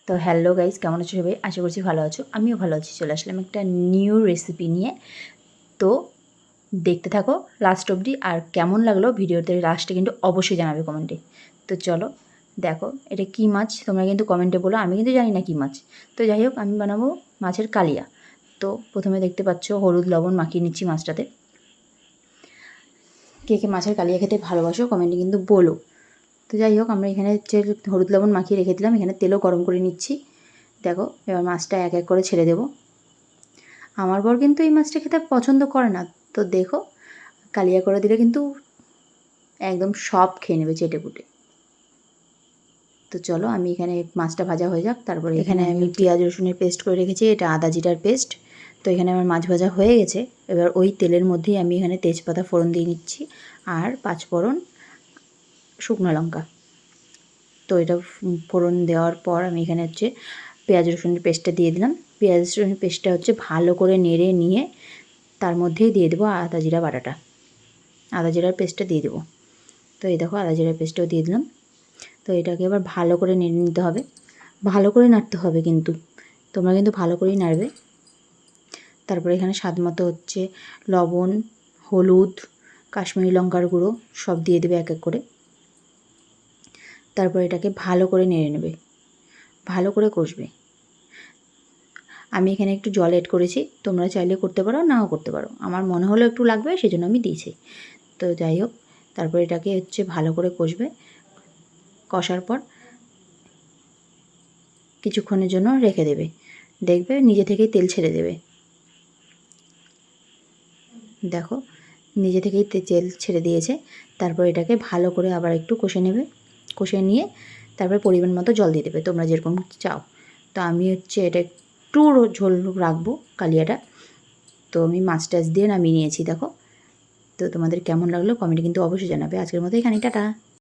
তো hello guys, কেমন আছো সবাই? আশা করছি ভালো আছো, আমিও ভালো আছি। চলে আসলাম একটা নিউ রেসিপি নিয়ে। তো দেখতে থাকো লাস্ট অবধি, আর কেমন লাগলো ভিডিওতে লাস্টে কিন্তু অবশ্যই জানাবে কমেন্টে। তো চলো দেখো এটা কী মাছ, তোমরা কিন্তু কমেন্টে বলো, আমি কিন্তু জানি না কী মাছ। তো যাই হোক, আমি বানাবো মাছের কালিয়া। তো প্রথমে দেখতে পাচ্ছ হলুদ লবণ মাখিয়ে নিচ্ছি মাছটাতে। কে কে মাছের কালিয়া খেতে ভালোবাসো কমেন্টে কিন্তু বলো। তো যাই হোক, আমরা এখানে যে হলুদ লবণ মাখিয়ে রেখে দিলাম, এখানে তেলও গরম করে নিচ্ছি। দেখো এবার মাছটা এক এক করে ছেড়ে দেবো। আমার বর কিন্তু এই মাছটা খেতে পছন্দ করে না, তো দেখো কালিয়া করে দিলে কিন্তু একদম সব খেয়ে নেবে চেটেপুটে। তো চলো আমি এখানে মাছটা ভাজা হয়ে যাক, তারপরে এখানে আমি পেঁয়াজ রসুনের পেস্ট করে রেখেছি, এটা আদা জিরার পেস্ট। তো এখানে আমার মাছ ভাজা হয়ে গেছে। এবার ওই তেলের মধ্যেই আমি এখানে তেজপাতা ফোড়ন দিয়ে নিচ্ছি, আর 5 ফোড়ন শুকনো লঙ্কা। তো এটা ফোড়ন দেওয়ার পর আমি এখানে পেঁয়াজ রসুনের পেস্টটা দিয়ে দিলাম। পেঁয়াজ রসুনের পেস্টটা ভালো করে নেড়ে নিয়ে তার মধ্যেই দিয়ে দেবো আদা জিরা বাটাটা, আদা জিরার পেস্টটা দিয়ে দেবো। তো এই দেখো আদা জিরার পেস্টটাও দিয়ে দিলাম। তো এটাকে এবার ভালো করে নেড়ে নিতে হবে, ভালো করে নাড়তে হবে কিন্তু, তোমরা কিন্তু ভালো করেই নাড়বে। তারপরে এখানে স্বাদ মতো লবণ, হলুদ, কাশ্মীরি লঙ্কার গুঁড়ো সব দিয়ে দেবে এক এক করে। তারপর এটাকে ভালো করে নেড়ে নেবে, ভালো করে কষবে। আমি এখানে একটু জল এড করেছি, তোমরা চাইলে করতে পারো, নাও করতে পারো। আমার মনে হলো একটু লাগবে, সেজন্য আমি দিয়েছি। তো যাই হোক, তারপর এটাকে ভালো করে কষবে। কষার পর কিছুক্ষণের জন্য রেখে দেবে, দেখবে নিজে থেকেই তেল ছেড়ে দেবে। দেখো নিজে থেকেই তেল ছেড়ে দিয়েছে। তারপর এটাকে ভালো করে আবার একটু কষে নেবে, কষে নিয়ে তারপরে পরিমাণ মতো জল দিয়ে দেবে, তোমরা যেরকম চাও। তো আমি এটা একটু ঝোল রাখবো কালিয়াটা। তো আমি মাছ টাছ দিয়ে নামিয়ে নিয়েছি দেখো। তো তোমাদের কেমন লাগলো কমেন্টে কিন্তু অবশ্যই জানাবে। আজকের মতো এখানে টাটা।